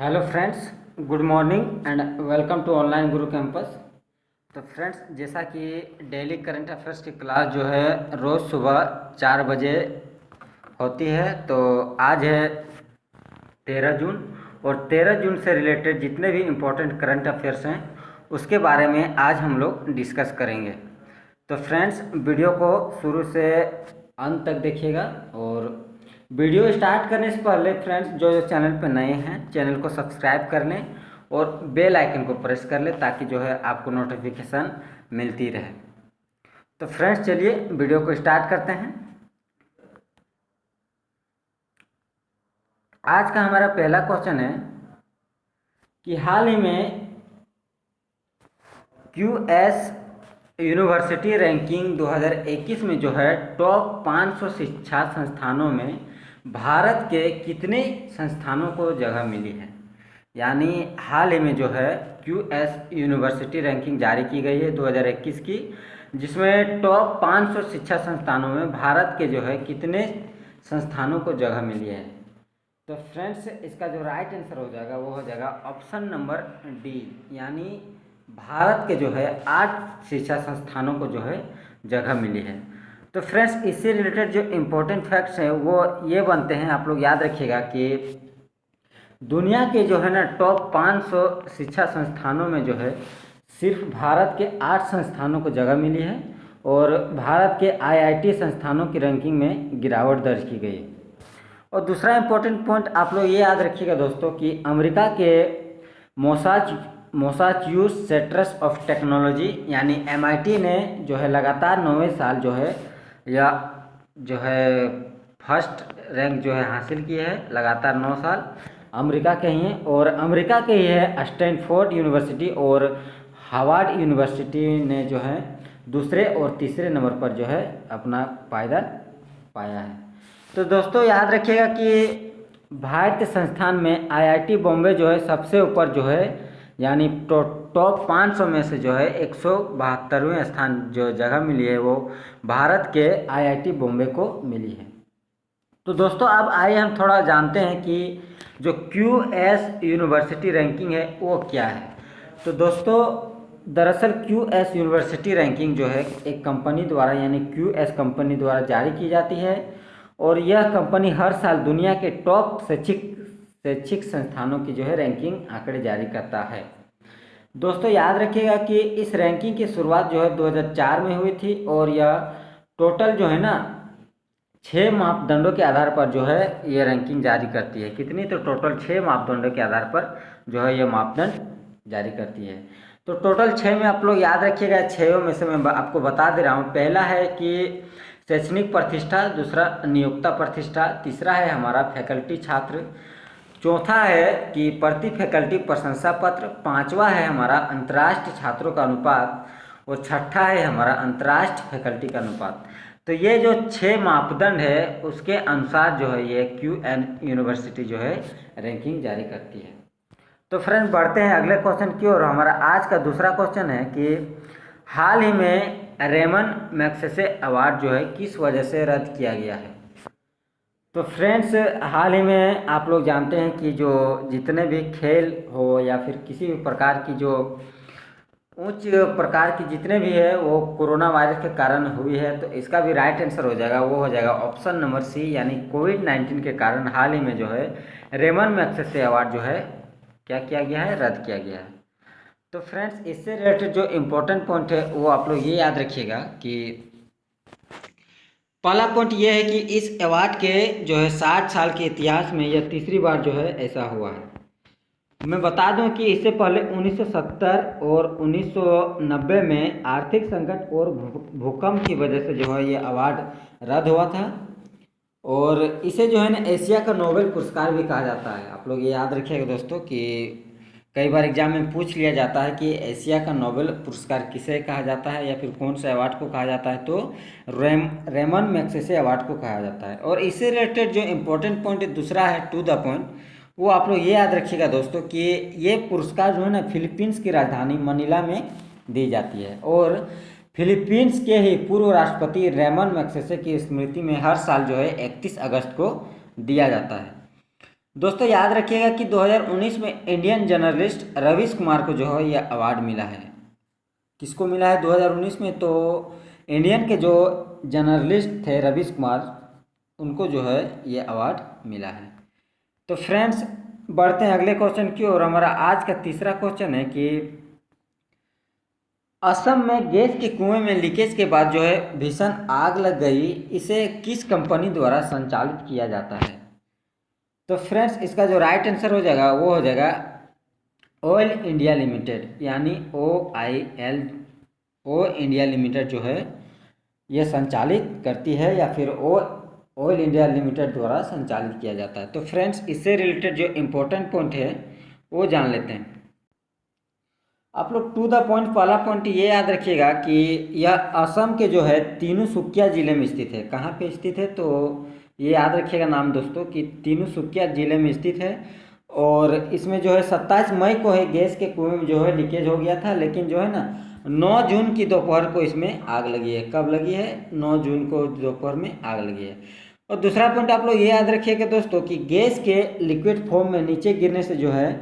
Hello friends, good morning and welcome to Online Guru Campus. तो friends, जैसा कि daily current affairs की class जो है रोज़ सुबह 4 बजे होती है, तो आज है 13 जून और 13 जून से रिलेटेड जितने भी इम्पोर्टेंट करंट अफेयर्स हैं उसके बारे में आज हम लोग डिस्कस करेंगे। तो फ्रेंड्स, वीडियो को शुरू से अंत तक देखिएगा और वीडियो स्टार्ट करने से पहले फ्रेंड्स जो चैनल पर नए हैं चैनल को सब्सक्राइब कर लें और बेल आइकन को प्रेस कर लें ताकि जो है आपको नोटिफिकेशन मिलती रहे। तो फ्रेंड्स, चलिए वीडियो को स्टार्ट करते हैं। आज का हमारा पहला क्वेश्चन है कि हाल ही में QS यूनिवर्सिटी रैंकिंग 2021 में जो है टॉप 500 शिक्षा संस्थानों में भारत के कितने संस्थानों को जगह मिली है। यानी हाल ही में जो है QS यूनिवर्सिटी रैंकिंग जारी की गई है 2021 की, जिसमें टॉप 500 शिक्षा संस्थानों में भारत के जो है कितने संस्थानों को जगह मिली है। तो फ्रेंड्स, इसका जो राइट आंसर हो जाएगा वो हो जाएगा ऑप्शन नंबर डी, यानी भारत के जो है 8 शिक्षा संस्थानों को जो है जगह मिली है। तो फ्रेंड्स, इससे रिलेटेड जो इम्पोर्टेंट फैक्ट्स हैं वो ये बनते हैं, आप लोग याद रखिएगा कि दुनिया के जो है ना टॉप 500 शिक्षा संस्थानों में जो है सिर्फ भारत के 8 संस्थानों को जगह मिली है और भारत के IIT संस्थानों की रैंकिंग में गिरावट दर्ज की गई है। और दूसरा इम्पोर्टेंट पॉइंट आप लोग ये याद रखिएगा दोस्तों कि अमेरिका के मैसाचुसेट्स ऑफ टेक्नोलॉजी यानी MIT ने जो है लगातार 9वें साल जो है या जो है फर्स्ट रैंक जो है हासिल की है। लगातार 9 साल अमेरिका के ही हैं और अमेरिका के ही है स्टैनफोर्ड यूनिवर्सिटी और हार्वर्ड यूनिवर्सिटी ने जो है दूसरे और तीसरे नंबर पर जो है अपना पायदान पाया है। तो दोस्तों याद रखिएगा कि भारतीय संस्थान में IIT बॉम्बे जो है सबसे ऊपर जो है, यानी टॉप 500 में से जो है 172वें स्थान जो जगह मिली है वो भारत के IIT बॉम्बे को मिली है। तो दोस्तों अब आइए हम थोड़ा जानते हैं कि जो QS यूनिवर्सिटी रैंकिंग है वो क्या है। तो दोस्तों दरअसल QS यूनिवर्सिटी रैंकिंग जो है एक कंपनी द्वारा यानी QS कंपनी द्वारा जारी की जाती है और यह कंपनी हर साल दुनिया के टॉप शैक्षिक संस्थानों की जो है रैंकिंग आंकड़े जारी करता है। दोस्तों याद रखिएगा कि इस रैंकिंग की शुरुआत जो है 2004 में हुई थी और यह टोटल जो है ना 6 मापदंडों के आधार पर जो है ये रैंकिंग जारी करती है। कितनी? तो टोटल 6 मापदंडों के आधार पर जो है ये मापदंड जारी करती है। तो टोटल 6 में आप लोग याद रखिएगा, 6 में से मैं आपको बता दे रहा हूँ। पहला है कि शैक्षणिक प्रतिष्ठा, दूसरा नियोक्ता प्रतिष्ठा, तीसरा है हमारा फैकल्टी छात्र, चौथा है कि प्रति फैकल्टी प्रशंसा पत्र, पांचवा है हमारा अंतर्राष्ट्रीय छात्रों का अनुपात और छठा है हमारा अंतर्राष्ट्रीय फैकल्टी का अनुपात। तो ये जो 6 मापदंड है उसके अनुसार जो है ये QS यूनिवर्सिटी जो है रैंकिंग जारी करती है। तो फ्रेंड्स बढ़ते हैं अगले क्वेश्चन की ओर। हमारा आज का दूसरा क्वेश्चन है कि हाल ही में रेमन मैग्सेसे अवार्ड जो है किस वजह से रद्द किया गया है। तो फ्रेंड्स हाल ही में आप लोग जानते हैं कि जो जितने भी खेल हो या फिर किसी भी प्रकार की जो उच्च प्रकार की जितने भी है वो कोरोना वायरस के कारण हुई है। तो इसका भी राइट आंसर हो जाएगा, वो हो जाएगा ऑप्शन नंबर सी, यानी कोविड-19 के कारण हाल ही में जो है रेमन मैग्सेसे अवार्ड जो है क्या किया गया है, रद्द किया गया है। तो फ्रेंड्स इससे रिलेटेड जो इम्पोर्टेंट पॉइंट है वो आप लोग ये याद रखिएगा कि पहला पॉइंट ये है कि इस अवार्ड के जो है 60 साल के इतिहास में यह तीसरी बार जो है ऐसा हुआ है। मैं बता दूं कि इससे पहले 1970 और 1990 में आर्थिक संकट और भूकंप की वजह से जो है ये अवार्ड रद्द हुआ था और इसे जो है ना एशिया का नोबेल पुरस्कार भी कहा जाता है। आप लोग ये याद रखिएगा दोस्तों कि कई बार एग्जाम में पूछ लिया जाता है कि एशिया का नोबेल पुरस्कार किसे कहा जाता है या फिर कौन से अवार्ड को कहा जाता है, तो रेमन मैग्सेसे अवार्ड को कहा जाता है। और इससे रिलेटेड जो इम्पोर्टेंट पॉइंट दूसरा है टू द पॉइंट, वो आप लोग ये याद रखिएगा दोस्तों कि ये पुरस्कार जो है ना फिलीपींस की राजधानी मनीला में दी जाती है और फिलीपींस के ही पूर्व राष्ट्रपति रेमन मैग्सेसे की स्मृति में हर साल जो है 31 अगस्त को दिया जाता है। दोस्तों याद रखिएगा कि 2019 में इंडियन जर्नलिस्ट रवीश कुमार को जो है यह अवार्ड मिला है। किसको मिला है 2019 में? तो इंडियन के जो जर्नलिस्ट थे रवीश कुमार, उनको जो है ये अवार्ड मिला है। तो फ्रेंड्स बढ़ते हैं अगले क्वेश्चन की ओर। हमारा आज का तीसरा क्वेश्चन है कि असम में गैस के कुएं में लीकेज के बाद जो है भीषण आग लग गई, इसे किस कंपनी द्वारा संचालित किया जाता है? तो फ्रेंड्स इसका जो राइट आंसर हो जाएगा वो हो जाएगा ऑयल इंडिया लिमिटेड, यानी ओ इंडिया लिमिटेड जो है ये संचालित करती है, या फिर ऑयल इंडिया लिमिटेड द्वारा संचालित किया जाता है। तो फ्रेंड्स इससे रिलेटेड जो इम्पोर्टेंट पॉइंट है वो जान लेते हैं। आप लोग टू द पॉइंट, पहला पॉइंट ये याद रखिएगा कि यह असम के जो है तिनसुकिया जिले में स्थित है। कहाँ पे स्थित है? तो ये याद रखिएगा नाम दोस्तों कि तिनसुकिया जिले में स्थित है। और इसमें जो है 27 मई को है गैस के कुएं में जो है लीकेज हो गया था, लेकिन जो है ना 9 जून की दोपहर को इसमें आग लगी है। कब लगी है? 9 जून को दोपहर में आग लगी है। और दूसरा पॉइंट आप लोग ये याद रखिएगा दोस्तों कि गैस के लिक्विड फॉर्म में नीचे गिरने से जो है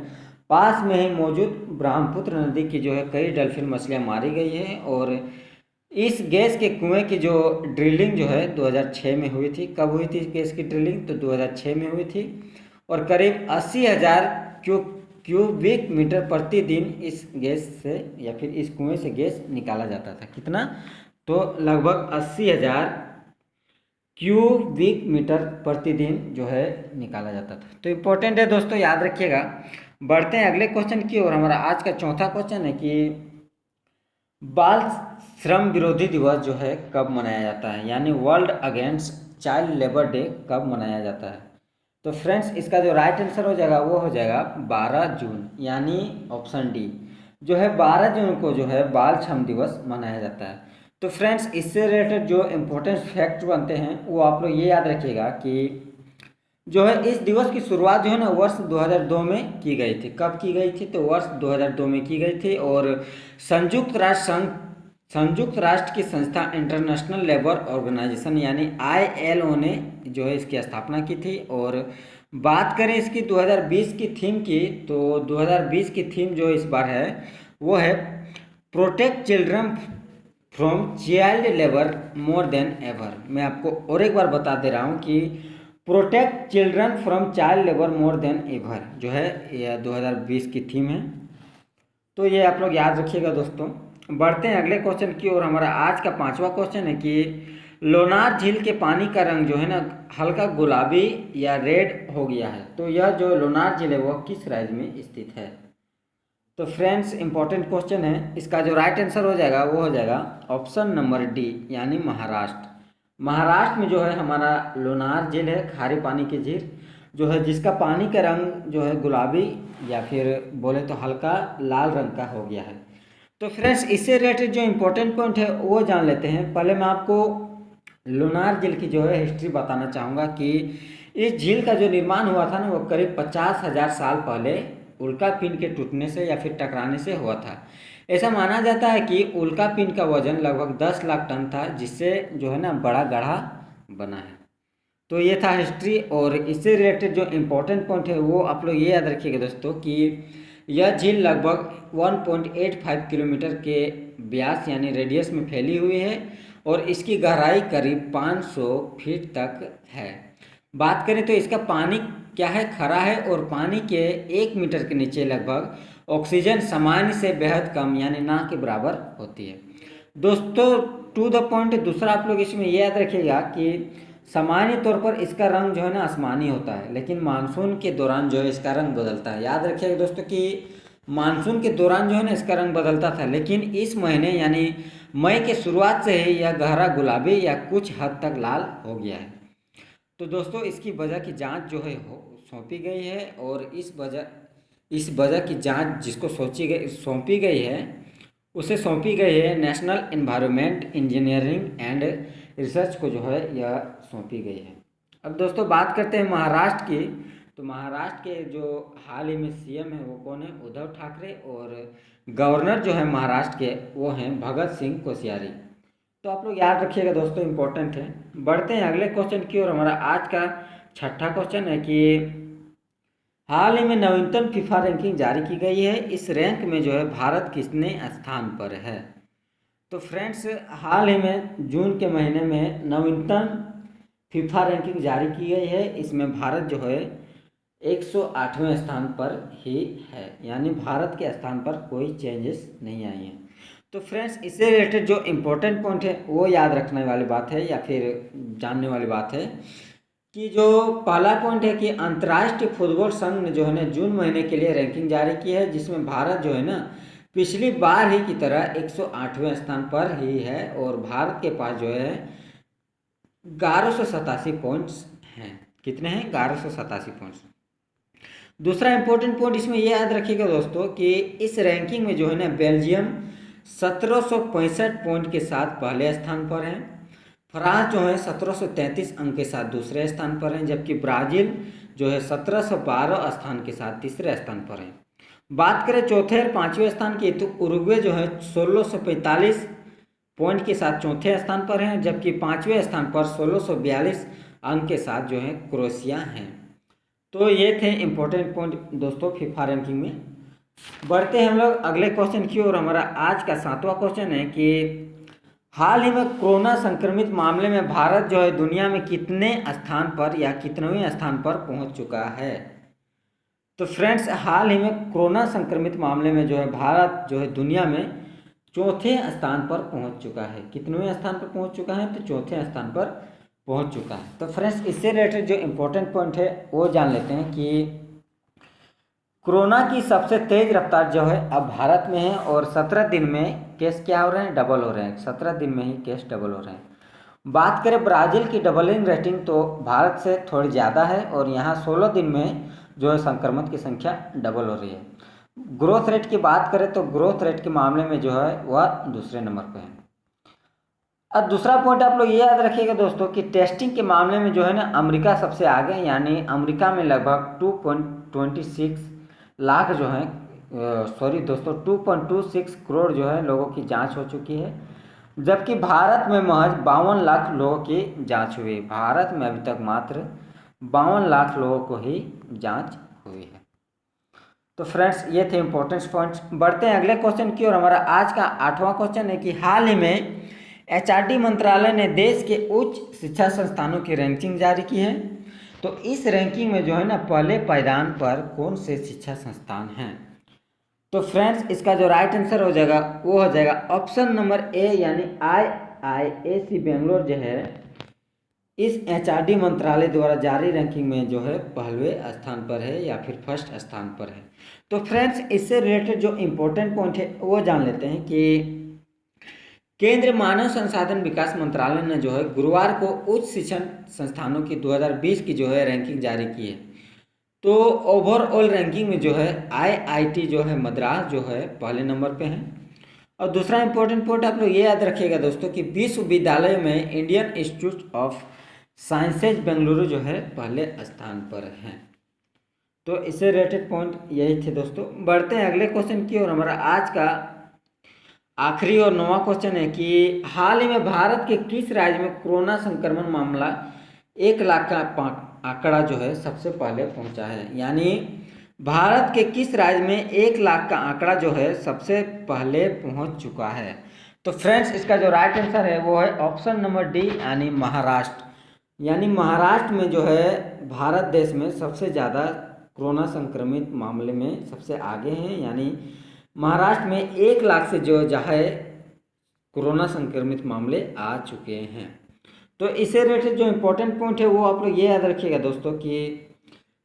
पास में ही मौजूद ब्रह्मपुत्र नदी की जो है कई डल्फिन मछलियाँ मारी गई है। और इस गैस के कुएं की जो ड्रिलिंग जो है 2006 में हुई थी। कब हुई थी गैस की ड्रिलिंग? तो 2006 में हुई थी। और करीब 80,000 क्यूबिक मीटर प्रतिदिन इस गैस से या फिर इस कुएं से गैस निकाला जाता था। कितना? तो लगभग 80,000 क्यूबिक मीटर प्रतिदिन जो है निकाला जाता था। तो इम्पोर्टेंट है दोस्तों, याद रखिएगा। बढ़ते हैं अगले क्वेश्चन की ओर। हमारा आज का चौथा क्वेश्चन है कि बाल श्रम विरोधी दिवस जो है कब मनाया जाता है, यानी world against child labour day कब मनाया जाता है? तो फ्रेंड्स इसका जो राइट आंसर हो जाएगा वो हो जाएगा 12 जून, यानी ऑप्शन डी जो है 12 जून को जो है बाल श्रम दिवस मनाया जाता है। तो फ्रेंड्स इससे रिलेटेड जो इम्पोर्टेंट फैक्ट बनते हैं वो आप लोग ये याद रखिएगा कि जो है इस दिवस की शुरुआत जो है ना वर्ष 2002 में की गई थी। कब की गई थी? तो वर्ष 2002 में की गई थी। और संयुक्त राष्ट्र की संस्था इंटरनेशनल लेबर ऑर्गेनाइजेशन यानी ILO ने जो है इसकी स्थापना की थी। और बात करें इसकी 2020 की थीम की, तो 2020 की थीम जो इस बार है वो है protect children from child labour more than ever. मैं आपको और एक बार बता दे रहा हूँ कि protect children from child labour more than ever जो है यह 2020 की थीम है। तो ये आप लोग याद रखिएगा दोस्तों। बढ़ते हैं अगले क्वेश्चन की ओर। हमारा आज का पांचवा क्वेश्चन है कि लोनार झील के पानी का रंग जो है ना हल्का गुलाबी या रेड हो गया है। तो यह जो लोनार झील है वह किस राज्य में स्थित है? तो फ्रेंड्स इंपॉर्टेंट क्वेश्चन है। इसका जो राइट आंसर हो जाएगा वो हो जाएगा ऑप्शन नंबर डी, यानी महाराष्ट्र। महाराष्ट्र में जो है हमारा लोनार झील है, खारे पानी की झील जो है, जिसका पानी का रंग जो है गुलाबी या फिर बोले तो हल्का लाल रंग का हो गया है। तो फ्रेंड्स इससे रिलेटेड जो इम्पोर्टेंट पॉइंट है वो जान लेते हैं। पहले मैं आपको लोनार झील की जो है हिस्ट्री बताना चाहूँगा कि इस झील का जो निर्माण हुआ था ना वो करीब 50,000 साल पहले उल्का पिंड के टूटने से या फिर टकराने से हुआ था। ऐसा माना जाता है कि उल्का पिंड का वजन लगभग 10 लाख टन था, जिससे जो है ना बड़ा गड्ढा बना है। तो ये था हिस्ट्री। और इससे रिलेटेड जो इम्पोर्टेंट पॉइंट है वो आप लोग ये याद रखिएगा दोस्तों कि यह झील लगभग 1.85 किलोमीटर के व्यास यानी रेडियस में फैली हुई है और इसकी गहराई करीब 500 फीट तक है। बात करें तो इसका पानी क्या है? खरा है। और पानी के 1 मीटर के नीचे लगभग ऑक्सीजन सामान्य से बेहद कम यानी ना के बराबर होती है। दोस्तों टू द पॉइंट दूसरा आप लोग इसमें ये याद रखिएगा कि सामान्य तौर पर इसका रंग जो है ना आसमानी होता है, लेकिन मानसून के दौरान जो है इसका रंग बदलता है। याद रखिएगा दोस्तों कि मानसून के दौरान जो है ना इसका रंग बदलता था, लेकिन इस महीने यानी मई के शुरुआत से ही यह गहरा गुलाबी या कुछ हद तक लाल हो गया है। तो दोस्तों इसकी वजह की जांच जो है सौंपी गई है। और इस वजह की जांच जिसको सौंपी गई है उसे सौंपी गई है national environment engineering and research को जो है यह सौंपी गई है। अब दोस्तों बात करते हैं महाराष्ट्र की। तो महाराष्ट्र के जो हाल ही में CM है वो कौन है? उद्धव ठाकरे। और गवर्नर जो है महाराष्ट्र के वो हैं भगत सिंह कोश्यारी। तो आप लोग याद रखिएगा दोस्तों, इम्पोर्टेंट है। बढ़ते हैं अगले क्वेश्चन की ओर। हमारा आज का छठा क्वेश्चन है कि हाल ही में नवीनतम फीफा रैंकिंग जारी की गई है। इस रैंक में जो है भारत कितने स्थान पर है? तो फ्रेंड्स, हाल ही में जून के महीने में नवीनतम फीफा रैंकिंग जारी की गई है। इसमें भारत जो है 108वें स्थान पर ही है, यानी भारत के स्थान पर कोई चेंजेस नहीं आई हैं। तो फ्रेंड्स, इससे रिलेटेड जो इम्पोर्टेंट पॉइंट है वो याद रखने वाली बात है या फिर जानने वाली बात है कि जो पहला पॉइंट है कि अंतर्राष्ट्रीय फुटबॉल संघ ने जो है ना जून महीने के लिए रैंकिंग जारी की है, जिसमें भारत जो है ना पिछली बार ही की तरह 108वें स्थान पर ही है और भारत के पास जो है 1187 पॉइंट्स हैं। कितने हैं? 1187 पॉइंट्स। दूसरा इंपॉर्टेंट पॉइंट इसमें यह याद रखिएगा दोस्तों कि इस रैंकिंग में जो है ना बेल्जियम 1765 पॉइंट के साथ पहले स्थान पर है। फ्रांस जो है 1733 अंक के साथ दूसरे स्थान पर है, जबकि ब्राज़ील जो है 1712 स्थान के साथ तीसरे स्थान पर है। बात करें चौथे और पाँचवें स्थान की, तो उरुग्वे जो है 1645 पॉइंट के साथ चौथे स्थान पर है, जबकि पाँचवें स्थान पर 1642 अंक के साथ जो है क्रोएशिया है। तो ये थे इम्पोर्टेंट पॉइंट दोस्तों फीफा रैंकिंग में। बढ़ते हैं हम लोग अगले क्वेश्चन की ओर। हमारा आज का 7वां क्वेश्चन है कि हाल ही में कोरोना संक्रमित मामले में भारत जो है दुनिया में कितने स्थान पर या कितनेवें स्थान पर पहुंच चुका है? तो फ्रेंड्स, हाल ही में कोरोना संक्रमित मामले में जो है भारत जो है दुनिया में चौथे स्थान पर पहुंच चुका है। कितनेवें स्थान पर पहुंच चुका है? तो चौथे स्थान पर पहुंच चुका है। तो फ्रेंड्स, इससे रिलेटेड जो इम्पोर्टेंट पॉइंट है वो जान लेते हैं कि कोरोना की सबसे तेज रफ्तार जो है अब भारत में है और 17 दिन में केस क्या हो रहे हैं? डबल हो रहे हैं। 17 दिन में ही केस डबल हो रहे हैं। बात करें ब्राज़ील की डबलिंग रेटिंग, तो भारत से थोड़ी ज़्यादा है और यहाँ 16 दिन में जो है संक्रमण की संख्या डबल हो रही है। ग्रोथ रेट की बात करें तो ग्रोथ रेट के मामले में जो है वह दूसरे नंबर पर है। अब दूसरा पॉइंट आप लोग ये याद रखिएगा दोस्तों कि टेस्टिंग के मामले में जो है ना अमेरिका सबसे आगे, यानी अमेरिका में लगभग 2.26 लाख जो है 2.26 करोड़ जो है लोगों की जांच हो चुकी है, जबकि भारत में महज 52 लाख लोगों की जांच हुई। भारत में अभी तक मात्र 52 लाख लोगों को ही जांच हुई है। तो फ्रेंड्स, ये थे इम्पोर्टेंट पॉइंट्स। बढ़ते हैं अगले क्वेश्चन की और। हमारा आज का 8वां क्वेश्चन है कि हाल ही में एचआरडी मंत्रालय ने देश के उच्च शिक्षा संस्थानों की रैंकिंग जारी की है। तो इस रैंकिंग में जो है ना पहले पायदान पर कौन से शिक्षा संस्थान हैं? तो फ्रेंड्स, इसका जो राइट आंसर हो जाएगा वो हो जाएगा ऑप्शन नंबर ए, यानी IISc बेंगलोर जो है इस एचआरडी मंत्रालय द्वारा जारी रैंकिंग में जो है पहले स्थान पर है या फिर फर्स्ट स्थान पर है। तो फ्रेंड्स, इससे रिलेटेड जो इम्पोर्टेंट पॉइंट है वो जान लेते हैं कि केंद्रीय मानव संसाधन विकास मंत्रालय ने जो है गुरुवार को उच्च शिक्षण संस्थानों की 2020 की जो है रैंकिंग जारी की है। तो ओवरऑल रैंकिंग में जो है IIT जो है मद्रास जो है पहले नंबर पे है। और दूसरा इंपॉर्टेंट पॉइंट आप लोग ये याद रखिएगा दोस्तों कि विश्वविद्यालयों में Indian institute of sciences Bengaluru जो है पहले स्थान पर है। तो इससे रिलेटेड पॉइंट यही थे दोस्तों। बढ़ते हैं अगले क्वेश्चन की और। हमारा आज का आखिरी और 9वां क्वेश्चन है कि हाल ही में भारत के किस राज्य में कोरोना संक्रमण मामला 1 लाख का आंकड़ा जो है सबसे पहले पहुंचा है? यानी भारत के किस राज्य में 1 लाख का आंकड़ा जो है सबसे पहले पहुंच चुका है? तो फ्रेंड्स, इसका जो राइट आंसर है वो है ऑप्शन नंबर डी, यानी महाराष्ट्र। यानी महाराष्ट्र में जो है भारत देश में सबसे ज़्यादा कोरोना संक्रमित मामले में सबसे आगे हैं। यानी महाराष्ट्र में 1 लाख से जो है कोरोना संक्रमित मामले आ चुके हैं। तो इससे रिलेटेड जो इम्पोर्टेंट पॉइंट है वो आप लोग ये याद रखिएगा दोस्तों कि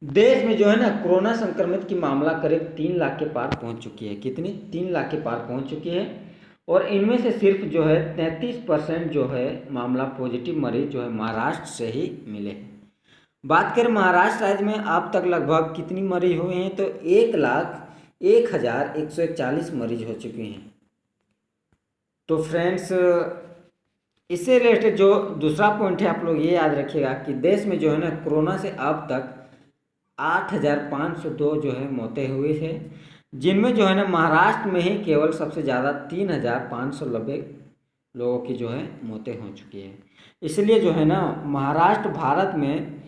देश में जो है ना कोरोना संक्रमित की मामला करीब 3 लाख के पार पहुंच चुकी है। कितनी? 3 लाख के पार पहुंच चुकी है और इनमें से सिर्फ जो है 33% जो है मामला पॉजिटिव मरीज जो है महाराष्ट्र से ही मिले हैं। बात करें महाराष्ट्र राज्य में अब तक लगभग कितनी मरीज हुए हैं? तो 1,01,141 मरीज हो चुके हैं। तो फ्रेंड्स, इससे रिलेटेड जो दूसरा पॉइंट है आप लोग ये याद रखिएगा कि देश में जो है ना कोरोना से अब तक 8,502 जो है मौतें हुई है, जिनमें जो है ना महाराष्ट्र में ही केवल सबसे ज़्यादा 3,590 लोगों की जो है मौतें हो चुकी है। इसलिए जो है ना महाराष्ट्र भारत में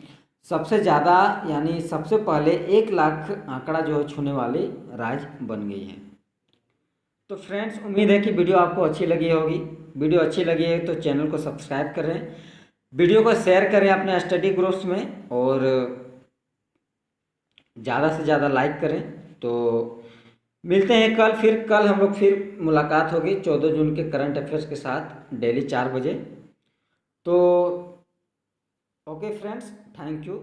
सबसे ज़्यादा यानी सबसे पहले 1 लाख आंकड़ा जो है छूने वाली राज्य बन गई है। तो फ्रेंड्स, उम्मीद है कि वीडियो आपको अच्छी लगी होगी। वीडियो अच्छी लगी है तो चैनल को सब्सक्राइब करें, वीडियो को शेयर करें अपने स्टडी ग्रुप्स में और ज़्यादा से ज़्यादा लाइक करें। तो मिलते हैं कल, कल हम लोग फिर मुलाकात होगी 14 जून के करंट अफेयर्स के साथ डेली 4 बजे। तो ओके फ्रेंड्स, थैंक यू।